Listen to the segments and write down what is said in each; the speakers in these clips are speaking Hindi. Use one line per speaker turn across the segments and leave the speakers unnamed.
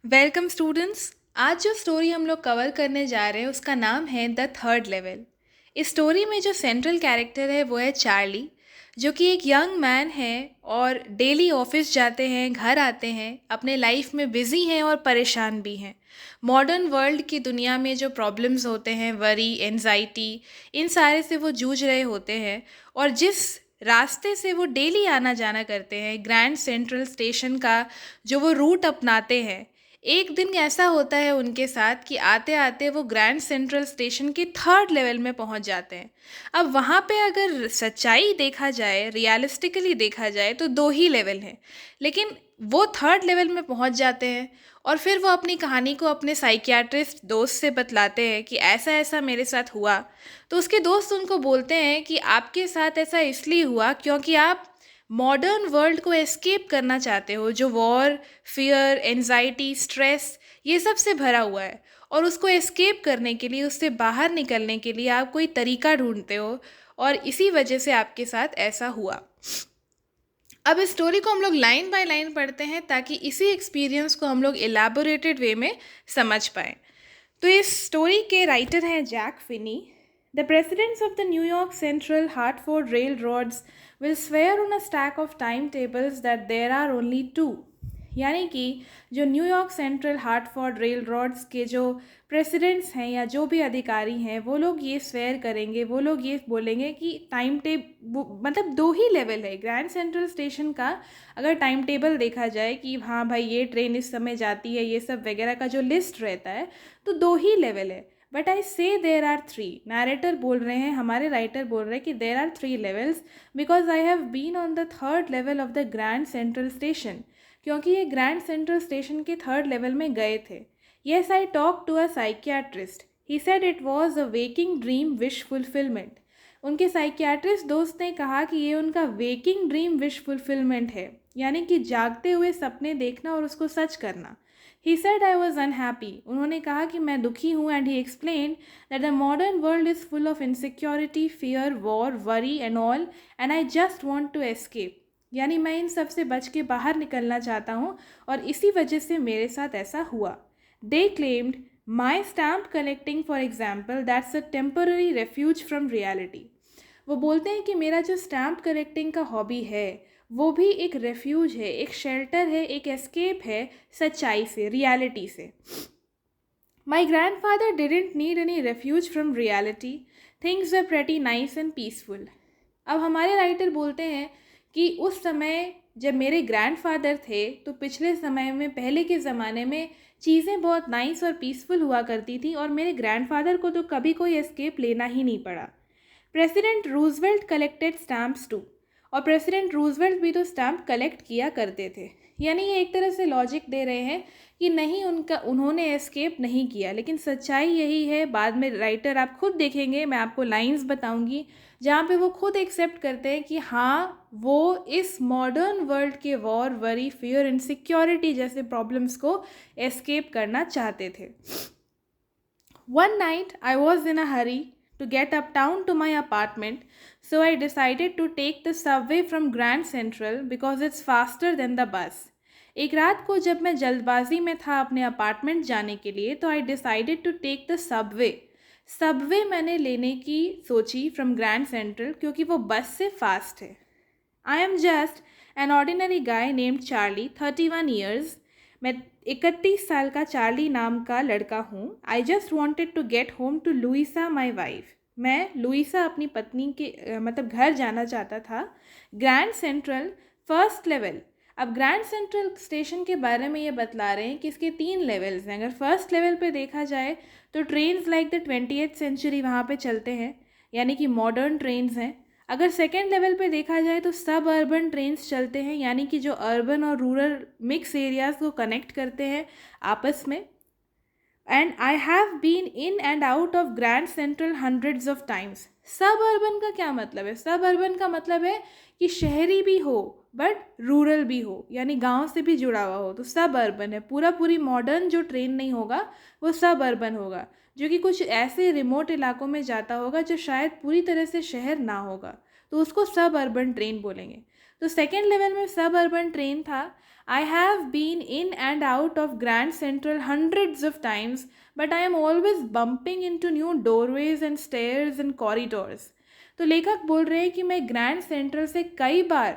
Welcome students. आज जो स्टोरी हम लोग कवर करने जा रहे हैं उसका नाम है द थर्ड लेवल। इस स्टोरी में जो सेंट्रल कैरेक्टर है वो है चार्ली, जो कि एक यंग मैन है और डेली ऑफिस जाते हैं, घर आते हैं, अपने लाइफ में बिजी हैं और परेशान भी हैं। मॉडर्न वर्ल्ड की दुनिया में जो प्रॉब्लम्स होते हैं, वरी, एनजाइटी, इन सारे से वो जूझ रहे होते हैं। और जिस रास्ते से वो डेली आना जाना करते हैं, ग्रैंड सेंट्रल स्टेशन का जो वो रूट अपनाते हैं, एक दिन ऐसा होता है उनके साथ कि आते आते वो ग्रैंड सेंट्रल स्टेशन के थर्ड लेवल में पहुंच जाते हैं। अब वहाँ पे अगर सच्चाई देखा जाए, रियलिस्टिकली देखा जाए, तो दो ही लेवल हैं, लेकिन वो थर्ड लेवल में पहुंच जाते हैं। और फिर वो अपनी कहानी को अपने साइकियाट्रिस्ट दोस्त से बतलाते हैं कि ऐसा ऐसा मेरे साथ हुआ। तो उसके दोस्त उनको बोलते हैं कि आपके साथ ऐसा इसलिए हुआ क्योंकि आप मॉडर्न वर्ल्ड को एस्केप करना चाहते हो, जो वॉर, फियर, एंजाइटी, स्ट्रेस, ये सब से भरा हुआ है। और उसको एस्केप करने के लिए, उससे बाहर निकलने के लिए आप कोई तरीका ढूंढते हो, और इसी वजह से आपके साथ ऐसा हुआ। अब इस स्टोरी को हम लोग लाइन बाय लाइन पढ़ते हैं ताकि इसी एक्सपीरियंस को हम लोग एलैबोरेटेड वे में समझ पाएँ। तो इस स्टोरी के राइटर हैं Jack Finney. The presidents of the New York Central Hartford railroads will swear on a stack of timetables that there are only two. यानी कि जो New York Central Hartford railroads के जो प्रेसिडेंट्स हैं या जो भी अधिकारी हैं, वो लोग ये स्वेयर करेंगे, वो लोग ये बोलेंगे कि टाइम मतलब दो ही लेवल है ग्रैंड सेंट्रल स्टेशन का। अगर टाइम टेबल देखा जाए कि हाँ भाई ये ट्रेन इस समय जाती है, ये सब वगैरह का जो लिस्ट रहता है, तो दो ही लेवल है। बट आई से देर आर थ्री। नरेटर बोल रहे हैं, हमारे राइटर बोल रहे हैं कि there are three levels because I have been on the third level of the Grand Central station. क्योंकि ये ग्रैंड सेंट्रल स्टेशन के थर्ड लेवल में गए थे। Yes, I talk to a psychiatrist. He said it was a waking dream wish fulfilment. उनके साइकियाट्रिस्ट दोस्त ने कहा कि ये उनका वेकिंग ड्रीम विश फुलफिलमेंट है, यानी कि जागते हुए सपने देखना और उसको सच करना। He said I was unhappy. उन्होंने कहा कि मैं दुखी हूँ। And he explain that the modern world is full of insecurity, fear, war, worry and all, and I just want to escape. यानी मैं इन सब से बच के बाहर निकलना चाहता हूँ और इसी वजह से मेरे साथ ऐसा हुआ। दे claimed my stamp collecting for example that's a temporary refuge from reality. वो बोलते हैं कि मेरा जो स्टैम्प कलेक्टिंग का हॉबी है वो भी एक रेफ्यूज है, एक शेल्टर है, एक एस्केप है सच्चाई से, रियलिटी से। My grand father didn't need any refuge from reality. Things were pretty nice and peaceful. अब हमारे राइटर बोलते हैं कि उस समय जब मेरे ग्रैंडफादर थे तो पिछले समय में, पहले के ज़माने में चीज़ें बहुत नाइस और पीसफुल हुआ करती थी, और मेरे ग्रैंडफादर को तो कभी कोई एस्केप लेना ही नहीं पड़ा। President Roosevelt collected stamps too. और प्रेसिडेंट रूजवेल्ट भी तो स्टैम्प कलेक्ट किया करते थे। यानी ये एक तरह से लॉजिक दे रहे हैं कि नहीं, उन्होंने एस्केप नहीं किया। लेकिन सच्चाई यही है, बाद में राइटर आप खुद देखेंगे, मैं आपको लाइंस बताऊंगी जहाँ पे वो खुद एक्सेप्ट करते हैं कि हाँ, वो इस मॉडर्न वर्ल्ड के वॉर, वरी, फियर, इनसिक्योरिटी जैसे प्रॉब्लम्स को एस्केप करना चाहते थे। One night I was in a hurry to get uptown to my apartment, so I decided to take the subway from Grand Central because it's faster than the bus. एक रात को जब मैं जल्दबाजी में था अपने अपार्टमेंट जाने के लिए, तो I decided to take the subway. Subway मैंने लेने की सोची फ्रॉम ग्रैंड सेंट्रल क्योंकि वो बस से फास्ट है। I am just an ordinary guy named Charlie, 31 years. मैं 31 साल का चार्ली नाम का लड़का हूँ। I just wanted to get home to Louisa my wife. मैं लुइसा अपनी पत्नी के मतलब घर जाना चाहता था। Grand Central first level. अब ग्रैंड सेंट्रल स्टेशन के बारे में ये बतला रहे हैं कि इसके 3 लेवल्स हैं। अगर फर्स्ट लेवल पे देखा जाए तो trains like the 20th century वहाँ पे चलते हैं, यानी कि मॉडर्न ट्रेन्स हैं। अगर सेकेंड लेवल पे देखा जाए तो सब अर्बन ट्रेन्स चलते हैं, यानी कि जो अर्बन और रूरल मिक्स एरियाज़ को कनेक्ट करते हैं आपस में। And I have been in and out of Grand Central hundreds of times. Suburban का क्या मतलब है? सब अर्बन का मतलब है कि शहरी भी हो बट रूरल भी हो, यानी गांव से भी जुड़ा हुआ हो, तो सब अर्बन है। पूरी मॉडर्न जो ट्रेन नहीं होगा वो सब अर्बन होगा, जो कि कुछ ऐसे रिमोट इलाकों में जाता होगा जो शायद पूरी तरह से शहर ना होगा, तो उसको सब अर्बन ट्रेन बोलेंगे। तो सेकेंड लेवल में सब अर्बन ट्रेन था. I have been in and out of Grand Central hundreds of times, but I am always bumping into new doorways and stairs and corridors. तो लेखक बोल रहे हैं कि मैं ग्रैंड सेंट्रल से कई बार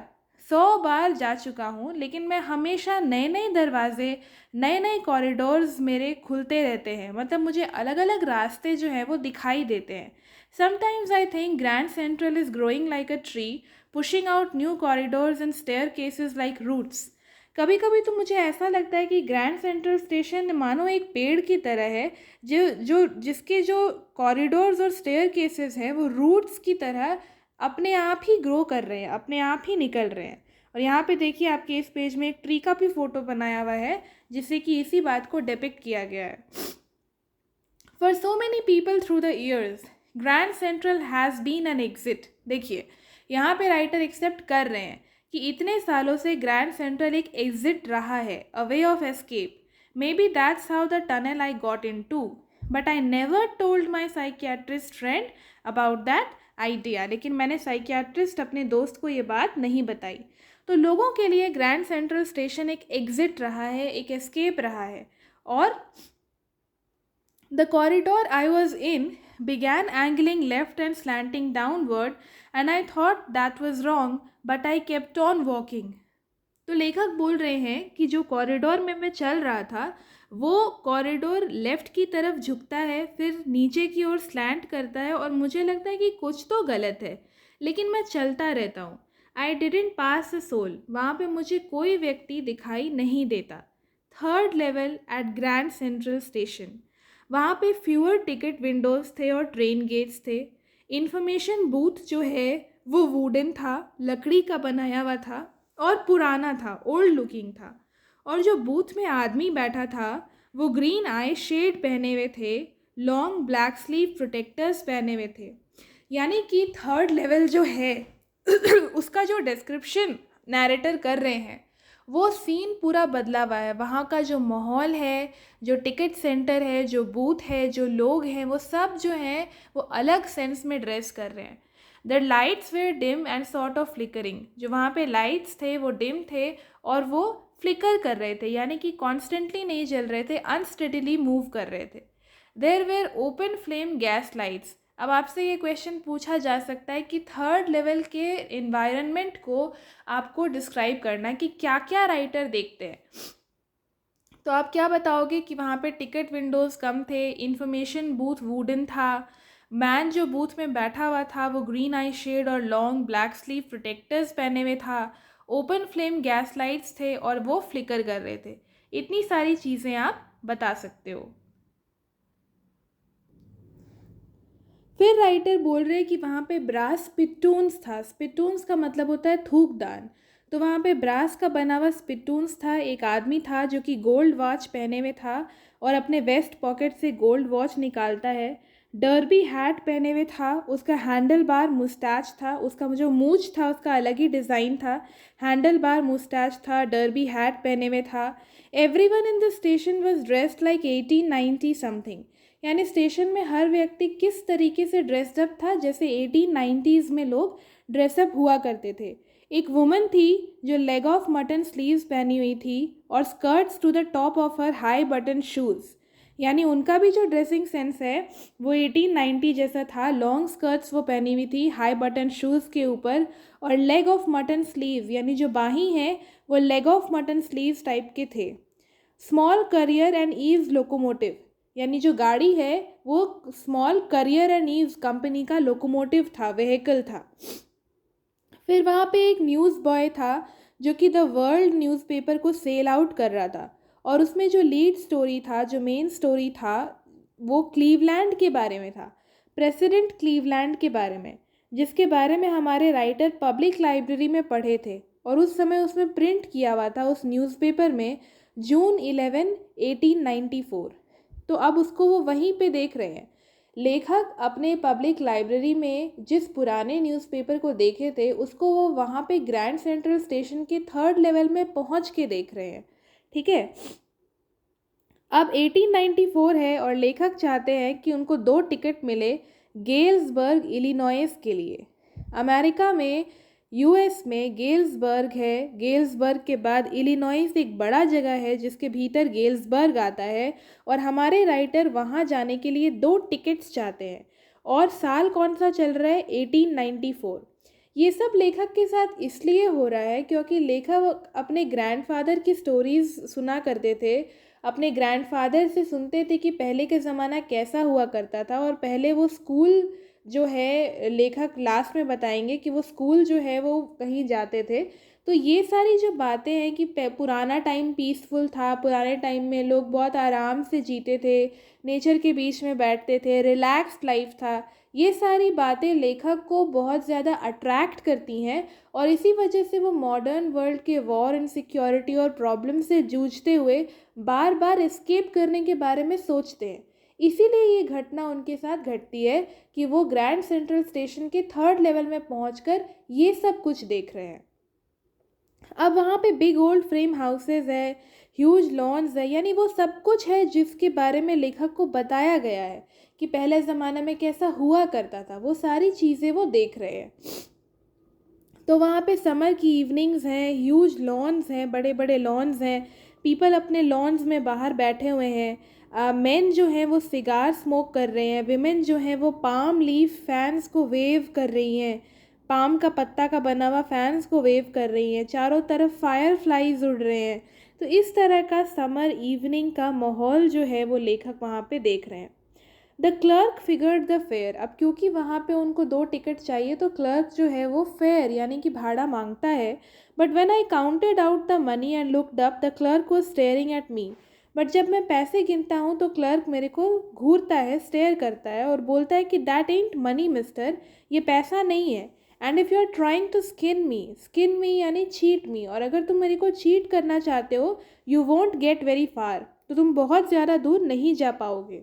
100 बार जा चुका हूँ, लेकिन मैं हमेशा नए नए दरवाजे, नए नए कॉरिडोर्स मेरे खुलते रहते हैं. मतलब मुझे अलग अलग रास्ते जो हैं वो दिखाई देते हैं. Sometimes I think Grand Central is growing like a tree, pushing out new corridors and staircases like roots. कभी कभी तो मुझे ऐसा लगता है कि ग्रैंड सेंट्रल स्टेशन मानो एक पेड़ की तरह है, जिसके जो कॉरिडोर्स और स्टेयर केसेस हैं वो रूट्स की तरह अपने आप ही ग्रो कर रहे हैं, अपने आप ही निकल रहे हैं. और यहाँ पे देखिए आपके इस पेज में एक ट्री का भी फोटो बनाया हुआ है, जिससे कि इसी बात को डिपिक्ट किया गया है. For so many people through the years Grand Central has been an exit. देखिए यहाँ पे राइटर एक्सेप्ट कर रहे हैं कि इतने सालों से ग्रैंड सेंट्रल एक एग्जिट रहा है, a way of escape. Maybe that's how the tunnel I got in to, but I never told my psychiatrist friend about that idea. लेकिन मैंने साइकियाट्रिस्ट अपने दोस्त को ये बात नहीं बताई. तो लोगों के लिए ग्रैंड सेंट्रल स्टेशन एक एग्जिट रहा है, एक एस्केप रहा है. और the corridor I was in began angling left and slanting downward, and I thought that was wrong, but I kept on walking. तो लेखक बोल रहे हैं कि जो कॉरिडोर में मैं चल रहा था वो कॉरिडोर लेफ़्ट की तरफ झुकता है, फिर नीचे की ओर स्लैंट करता है, और मुझे लगता है कि कुछ तो गलत है, लेकिन मैं चलता रहता हूँ. I didn't pass a soul. वहाँ पे मुझे कोई व्यक्ति दिखाई नहीं देता. Third level at Grand Central station. वहाँ पे फ्यूअर टिकट विंडोज़ थे और ट्रेन गेट्स थे. इन्फॉर्मेशन बूथ जो है वो वुडन था, लकड़ी का बनाया हुआ था और पुराना था, ओल्ड लुकिंग था. और जो बूथ में आदमी बैठा था वो ग्रीन आई शेड पहने हुए थे, लॉन्ग ब्लैक स्लीव प्रोटेक्टर्स पहने हुए थे. यानी कि थर्ड लेवल जो है उसका जो डिस्क्रिप्शन नैरेटर कर रहे हैं वो सीन पूरा बदला हुआ है. वहाँ का जो माहौल है, जो टिकट सेंटर है, जो बूथ है, जो लोग हैं, वो सब जो हैं वो अलग सेंस में ड्रेस कर रहे हैं. The lights were dim and sort of flickering. जो वहाँ पे लाइट्स थे वो डिम थे और वो फ्लिकर कर रहे थे, यानी कि कॉन्स्टेंटली नहीं जल रहे थे, अनस्टेडीली मूव कर रहे थे. There were open flame gas lights. अब आपसे ये क्वेश्चन पूछा जा सकता है कि थर्ड लेवल के इन्वायरमेंट को आपको डिस्क्राइब करना कि क्या क्या राइटर देखते हैं. तो आप क्या बताओगे कि वहाँ पे टिकट विंडोज़ कम थे, इन्फॉर्मेशन बूथ वुडन था, मैन जो बूथ में बैठा हुआ था वो ग्रीन आई शेड और लॉन्ग ब्लैक स्लीव प्रोटेक्टर्स पहने हुए था, ओपन फ्लेम गैस लाइट्स थे और वो फ्लिकर कर रहे थे. इतनी सारी चीज़ें आप बता सकते हो. फिर राइटर बोल रहे हैं कि वहाँ पे ब्रास स्पिटून्स था. स्पिटून्स का मतलब होता है थूकदान. तो वहाँ पे ब्रास का बना हुआ स्पिटून्स था. एक आदमी था जो कि गोल्ड वॉच पहने हुए था और अपने वेस्ट पॉकेट से गोल्ड वॉच निकालता है. डर्बी हैट पहने हुए था, उसका हैंडल बार मुस्टैच था, उसका जो मूछ था उसका अलग ही डिज़ाइन था, हैंडल बार मुस्टैच था, डर्बी हैट पहने हुए था. Everyone in the station was dressed like 1890 something. यानी स्टेशन में हर व्यक्ति किस तरीके से ड्रेसअप था जैसे 1890s में लोग ड्रेसअप हुआ करते थे. एक वुमन थी जो लेग ऑफ मटन स्लीव्स पहनी हुई थी और skirts to the top of her high button shoes. यानी उनका भी जो ड्रेसिंग सेंस है वो 1890 जैसा था. लॉन्ग स्कर्ट्स वो पहनी हुई थी हाई बटन शूज़ के ऊपर, और लेग ऑफ मटन स्लीव यानी जो बाहीं हैं वो leg of mutton sleeves type के थे. Small career and eaves locomotive. यानी जो गाड़ी है वो small career and eaves company का लोकोमोटिव था, व्हीकल था. फिर वहाँ पे एक न्यूज़ बॉय था जो कि द वर्ल्ड न्यूज़पेपर को सेल आउट कर रहा था, और उसमें जो लीड स्टोरी था, जो मेन स्टोरी था, वो क्लीवलैंड के बारे में था, प्रेसिडेंट क्लीवलैंड के बारे में, जिसके बारे में हमारे राइटर पब्लिक लाइब्रेरी में पढ़े थे. और उस समय उसमें प्रिंट किया हुआ था उस न्यूज़पेपर में जून 11, 1894. तो अब उसको वो वहीं पे देख रहे हैं. लेखक अपने पब्लिक लाइब्रेरी में जिस पुराने न्यूज़पेपर को देखे थे उसको वो वहाँ पे ग्रैंड सेंट्रल स्टेशन के थर्ड लेवल में पहुँच के देख रहे हैं. ठीक है. अब 1894 है और लेखक चाहते हैं कि उनको 2 टिकट मिले गेल्सबर्ग इलिनॉइस के लिए. अमेरिका में यूएस में गेल्सबर्ग है, गेल्सबर्ग के बाद इलिनॉइस एक बड़ा जगह है जिसके भीतर गेल्सबर्ग आता है, और हमारे राइटर वहाँ जाने के लिए 2 टिकट्स चाहते हैं। और साल कौन सा चल रहा है? 1894। ये सब लेखक के साथ इसलिए हो रहा है क्योंकि लेखक अपने ग्रैंडफादर की स्टोरीज सुना करते थे, अपने ग्रैंडफादर से सुनते थे कि पहले का ज़माना कैसा हुआ करता था। और पहले वो स्कूल जो है, लेखक लास्ट में बताएंगे कि वो स्कूल जो है वो कहीं जाते थे। तो ये सारी जो बातें हैं कि पुराना टाइम पीसफुल था, पुराने टाइम में लोग बहुत आराम से जीते थे, नेचर के बीच में बैठते थे, रिलैक्स्ड लाइफ था, ये सारी बातें लेखक को बहुत ज़्यादा अट्रैक्ट करती हैं। और इसी वजह से वो मॉडर्न वर्ल्ड के वॉर इनसिक्योरिटी और प्रॉब्लम से जूझते हुए बार बार एस्केप करने के बारे में सोचते हैं। इसीलिए ये घटना उनके साथ घटती है कि वो ग्रैंड सेंट्रल स्टेशन के 3rd लेवल में पहुंचकर ये सब कुछ देख रहे हैं। अब वहाँ पे बिग ओल्ड फ्रेम हाउसेज है, ह्यूज लॉन्स है, यानी वो सब कुछ है जिसके बारे में लेखक को बताया गया है कि पहले ज़माने में कैसा हुआ करता था। वो सारी चीज़ें वो देख रहे हैं। तो वहाँ पे समर की इवनिंग्स हैं, ह्यूज लॉन्स हैं, बड़े बड़े लॉन्स हैं, पीपल अपने लॉन्स में बाहर बैठे हुए हैं। मेन जो हैं वो सिगार स्मोक कर रहे हैं, विमेन जो हैं वो पाम लीफ फैंस को वेव कर रही हैं, पाम का पत्ता का बना हुआ फैंस को वेव कर रही हैं, चारों तरफ फायर फ्लाइज उड़ रहे हैं। तो इस तरह का समर इवनिंग का माहौल जो है वो लेखक वहाँ पे देख रहे हैं। The clerk figured the fair. अब क्योंकि वहाँ पे उनको 2 टिकट चाहिए तो क्लर्क जो है वो फेयर यानी कि भाड़ा मांगता है। But when I counted out the money and looked up the clerk was staring at me. But जब मैं पैसे गिनता हूँ तो क्लर्क मेरे को घूरता है, स्टेयर करता है और बोलता है कि दैट एंट मनी मिस्टर, ये पैसा नहीं है। And if you are trying to skin me यानी चीट मी, और अगर तुम मेरे को चीट करना चाहते हो, you won't get very far, तो तुम बहुत ज़्यादा दूर नहीं जा पाओगे।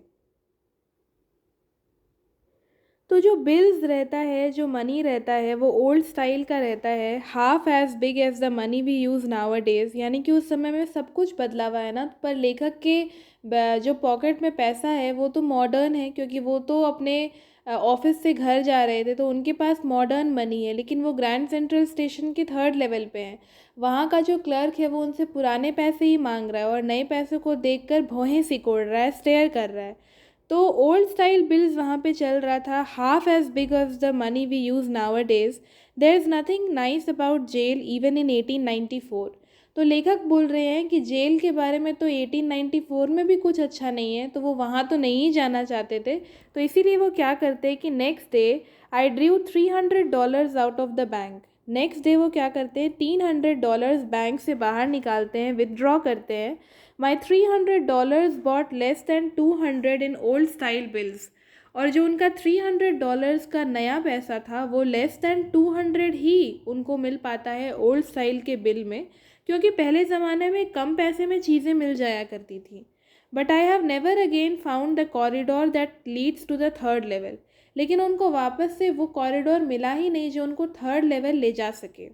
तो जो बिल्स रहता है, जो मनी रहता है, वो ओल्ड स्टाइल का रहता है, half as big as the money we use nowadays, यानी कि उस समय में सब कुछ बदला हुआ है ना। पर लेखक के जो पॉकेट में पैसा है वो तो मॉडर्न है, क्योंकि वो तो अपने ऑफिस से घर जा रहे थे तो उनके पास मॉडर्न मनी है, लेकिन वो ग्रैंड सेंट्रल स्टेशन के 3rd लेवल पे हैं। वहाँ का जो क्लर्क है वो उनसे पुराने पैसे ही मांग रहा है और नए पैसों को देखकर भौहें सिकोड़ रहा है, स्टेयर कर रहा है। तो ओल्ड स्टाइल बिल्स वहाँ पे चल रहा था, half as big as the money we use nowadays, there is nothing nice about jail even in 1894। तो लेखक बोल रहे हैं कि जेल के बारे में तो 1894 में भी कुछ अच्छा नहीं है, तो वो वहाँ तो नहीं जाना चाहते थे। तो इसीलिए वो क्या करते हैं कि next day I ड्रीव $300 out of the bank. Next day वो क्या करते हैं, $300 बैंक से बाहर निकालते हैं, विदड्रॉ करते हैं। My $300 bought less than 200 in old style bills. और जो उनका $300 का नया पैसा था वो लेस दैन 200 ही उनको मिल पाता है ओल्ड स्टाइल के बिल में, क्योंकि पहले ज़माने में कम पैसे में चीज़ें मिल जाया करती थी। But I have never again found the corridor that leads to the 3rd level. लेकिन उनको वापस से वो कॉरिडोर मिला ही नहीं जो उनको 3rd लेवल ले जा सके।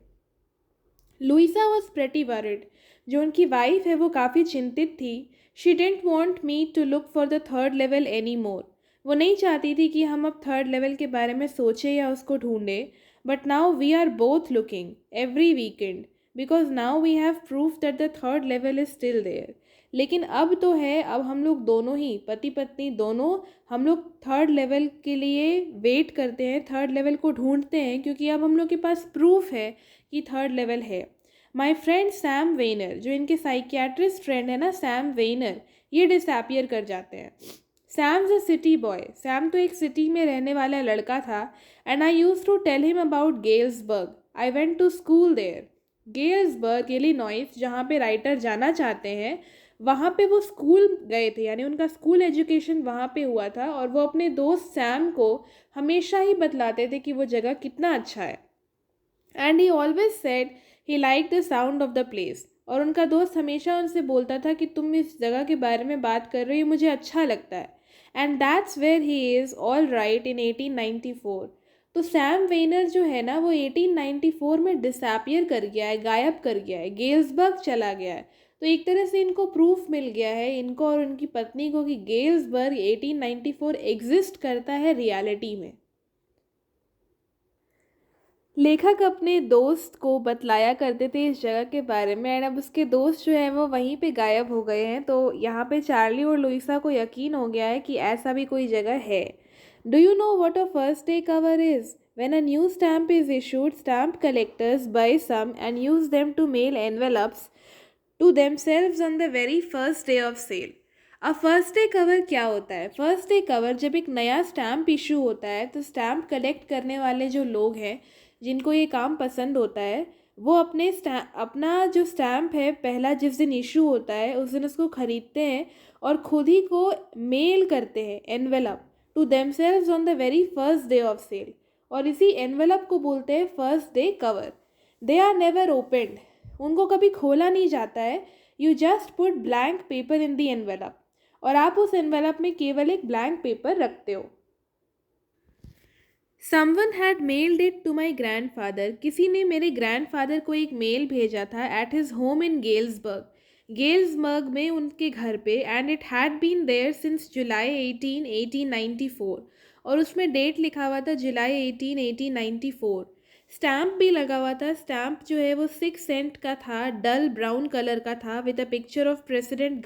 Louisa was pretty worried. जो उनकी वाइफ है वो काफ़ी चिंतित थी। She didn't want me to look for the 3rd level any more. वो नहीं चाहती थी कि हम अब 3rd लेवल के बारे में सोचें या उसको ढूंढें। But now we are both looking every weekend because now we have proof that the 3rd level is still there. लेकिन अब तो है, अब हम लोग दोनों ही पति पत्नी दोनों हम लोग 3rd लेवल के लिए वेट करते हैं, 3rd लेवल को ढूंढते हैं, क्योंकि अब हम लोग के पास प्रूफ है कि 3rd लेवल है। माई फ्रेंड सैम वेनर, जो इनके साइकियाट्रिस्ट फ्रेंड है ना सैम वेनर, ये डिसअपियर कर जाते हैं। Sam's a city boy. Sam तो एक सिटी में रहने वाला लड़का था। And I used to tell him about Galesburg. I went to school there. Galesburg Illinois, जहाँ पे राइटर जाना चाहते हैं, वहाँ पे वो स्कूल गए थे, यानी उनका स्कूल एजुकेशन वहाँ पे हुआ था। और वो अपने दोस्त सैम को हमेशा ही बतलाते थे कि वो जगह कितना अच्छा है। And he always said he like the sound of the place. और उनका दोस्त हमेशा उनसे बोलता था कि तुम इस जगह के बारे में बात कर रहे हो, मुझे अच्छा लगता है। And that's where he is all right in 1894। तो सैम वेनर जो है ना वो 1894 में डिसअपियर कर गया है, गायब कर गया है, गेल्सबर्ग चला गया है। तो एक तरह से इनको प्रूफ मिल गया है, इनको और उनकी पत्नी को, कि गेल्सबर्ग 1894 एग्जिस्ट करता है रियलिटी में। लेखक अपने दोस्त को बतलाया करते थे इस जगह के बारे में, एंड अब उसके दोस्त जो हैं वो वहीं पे गायब हो गए हैं। तो यहाँ पे चार्ली और लुइसा को यकीन हो गया है कि ऐसा भी कोई जगह है। Do you know what a first day cover is? When a new stamp is issued, stamp collectors buy some and use them to mail envelopes to themselves on the very first day of sale. अब फर्स्ट डे कवर क्या होता है? फर्स्ट डे कवर जब एक नया स्टैम्प इशू होता है तो स्टैम्प कलेक्ट करने वाले जो लोग हैं जिनको ये काम पसंद होता है वो अपना जो स्टैम्प है पहला जिस दिन इशू होता है उस दिन उसको ख़रीदते हैं और खुद ही को मेल करते हैं envelope to themselves on the very first day of sale, और इसी एनवेलप को बोलते हैं first day cover. They are never opened, उनको कभी खोला नहीं जाता है। You just put blank paper in the envelope, और आप उस एनवेलप में केवल एक ब्लैंक पेपर रखते हो। Someone had mailed it to my grandfather. किसी ने मेरे ग्रैंडफादर को एक मेल भेजा था at his home in Galesburg में उनके घर पे, and it had been there since July 18, 1894, और उसमें डेट लिखा हुआ था जुलाई 18, 1894। स्टैम्प भी लगा हुआ था। स्टैम्प जो है वो 6 सेंट का था, डल ब्राउन कलर का था, with a picture of president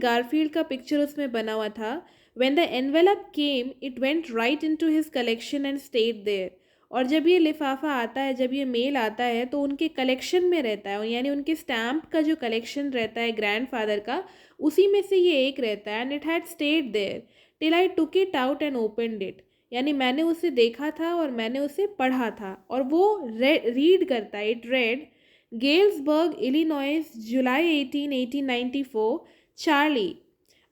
Garfield का पिक्चर उसमें बना हुआ था। When the envelope came, it went right into his collection and stayed there. और जब ये लिफाफा आता है, जब ये मेल आता है तो उनके कलेक्शन में रहता है, यानी उनके स्टैम्प का जो कलेक्शन रहता है ग्रैंडफादर का, उसी में से ये एक रहता है। And it had stayed there till I took it out and opened it, यानी मैंने उसे देखा था और मैंने उसे पढ़ा था, और वो रीड करता है। It red, Galesburg Illinois, July 18, 1894, Charlie,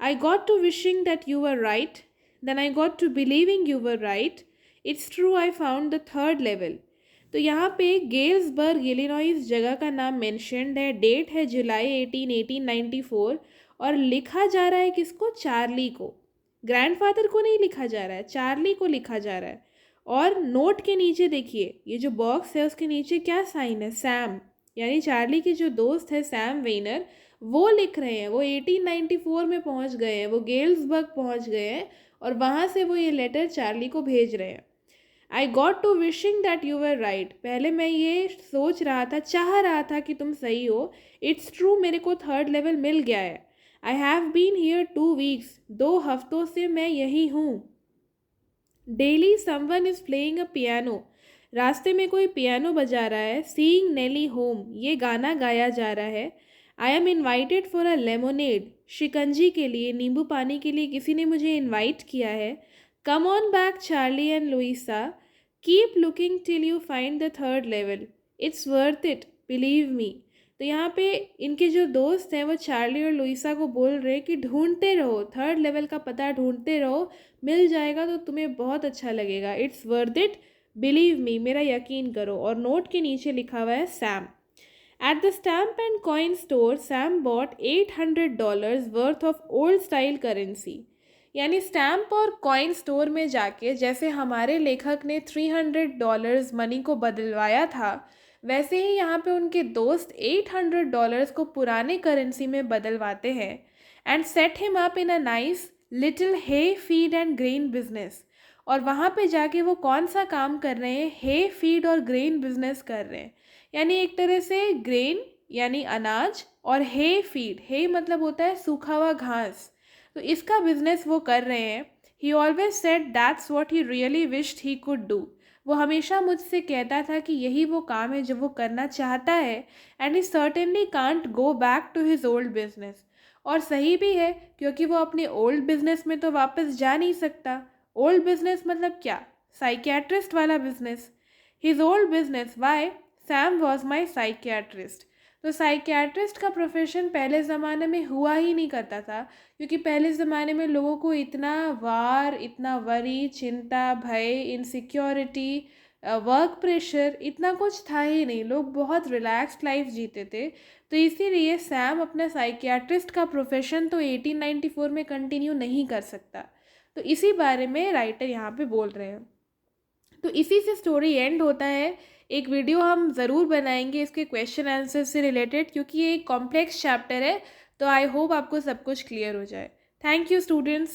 I got to wishing that you were right. Then I got to believing you were right. It's true I found the third level. तो यहाँ पे गेल्सबर्ग इलिनॉइस जगह का नाम मेंशन्ड है, डेट है जुलाई 18, 1894, और लिखा जा रहा है किसको? चार्ली को। ग्रैंडफादर को नहीं लिखा जा रहा है, चार्ली को लिखा जा रहा है। और नोट के नीचे देखिए, ये जो बॉक्स है उसके नीचे क्या साइन है? सैम, यानी चार्ली के जो दोस्त है सैम वेनर, वो लिख रहे हैं। वो 1894 में पहुंच गए हैं, वो गेल्सबर्ग पहुंच गए हैं, और वहाँ से वो ये लेटर चार्ली को भेज रहे हैं। I got to wishing that you were right, पहले मैं ये सोच रहा था, चाह रहा था कि तुम सही हो। इट्स ट्रू, मेरे को थर्ड लेवल मिल गया है। I have been here 2 weeks, 2 हफ्तों से मैं यही हूँ। Daily someone is playing a piano, रास्ते में कोई पियानो बजा रहा है। सीइंग नेली होम, ये गाना गाया जा रहा है। I am invited for a lemonade, शिकंजी के लिए, नींबू पानी के लिए किसी ने मुझे इन्वाइट किया है। Come on back Charlie and Louisa, keep looking till you find the third level, it's worth it, believe me. तो यहाँ पे इनके जो दोस्त हैं वो चार्ली और लुइसा को बोल रहे हैं कि ढूंढते रहो, थर्ड लेवल का पता ढूंढते रहो, मिल जाएगा तो तुम्हें बहुत अच्छा लगेगा। इट्स वर्थ इट, बिलीव मी, मेरा यकीन करो। और नोट के नीचे लिखा हुआ है Sam. At the stamp and coin store, Sam bought $800 worth of old style currency. यानी स्टैम्प और कॉइन स्टोर में जाके जैसे हमारे लेखक ने $300 मनी को बदलवाया था, वैसे ही यहाँ पे उनके दोस्त $800 को पुराने करेंसी में बदलवाते हैं। And set him up in a nice little hay feed and grain business, और वहाँ पे जाके वो कौन सा काम कर रहे हैं? हे फीड और ग्रेन बिजनेस कर रहे हैं। यानी एक तरह से ग्रेन यानी अनाज, और हे फीड, हे मतलब होता है सूखा हुआ घास, तो इसका बिजनेस वो कर रहे हैं। ही always said that's what he really wished he could do, वो हमेशा मुझसे कहता था कि यही वो काम है जो वो करना चाहता है। And he certainly can't go back to his old business, और सही भी है क्योंकि वो अपने ओल्ड बिजनेस में तो वापस जा नहीं सकता। ओल्ड बिजनेस मतलब क्या? साइकियाट्रिस्ट वाला business. His old business, why? Sam was my psychiatrist. तो साइकियाट्रिस्ट का प्रोफेशन पहले ज़माने में हुआ ही नहीं करता था, क्योंकि पहले ज़माने में लोगों को इतना वार, इतना वरी, चिंता, भय, इनसिक्योरिटी, वर्क प्रेशर, इतना कुछ था ही नहीं। लोग बहुत रिलैक्स्ड लाइफ जीते थे। तो इसीलिए सैम अपना साइकियाट्रिस्ट का प्रोफेशन तो 1894 में कंटिन्यू नहीं कर सकता। तो इसी बारे में राइटर यहाँ पे बोल रहे हैं। तो इसी से स्टोरी एंड होता है। एक वीडियो हम ज़रूर बनाएंगे इसके क्वेश्चन आंसर से रिलेटेड, क्योंकि ये एक कॉम्प्लेक्स चैप्टर है। तो आई होप आपको सब कुछ क्लियर हो जाए। Thank you students.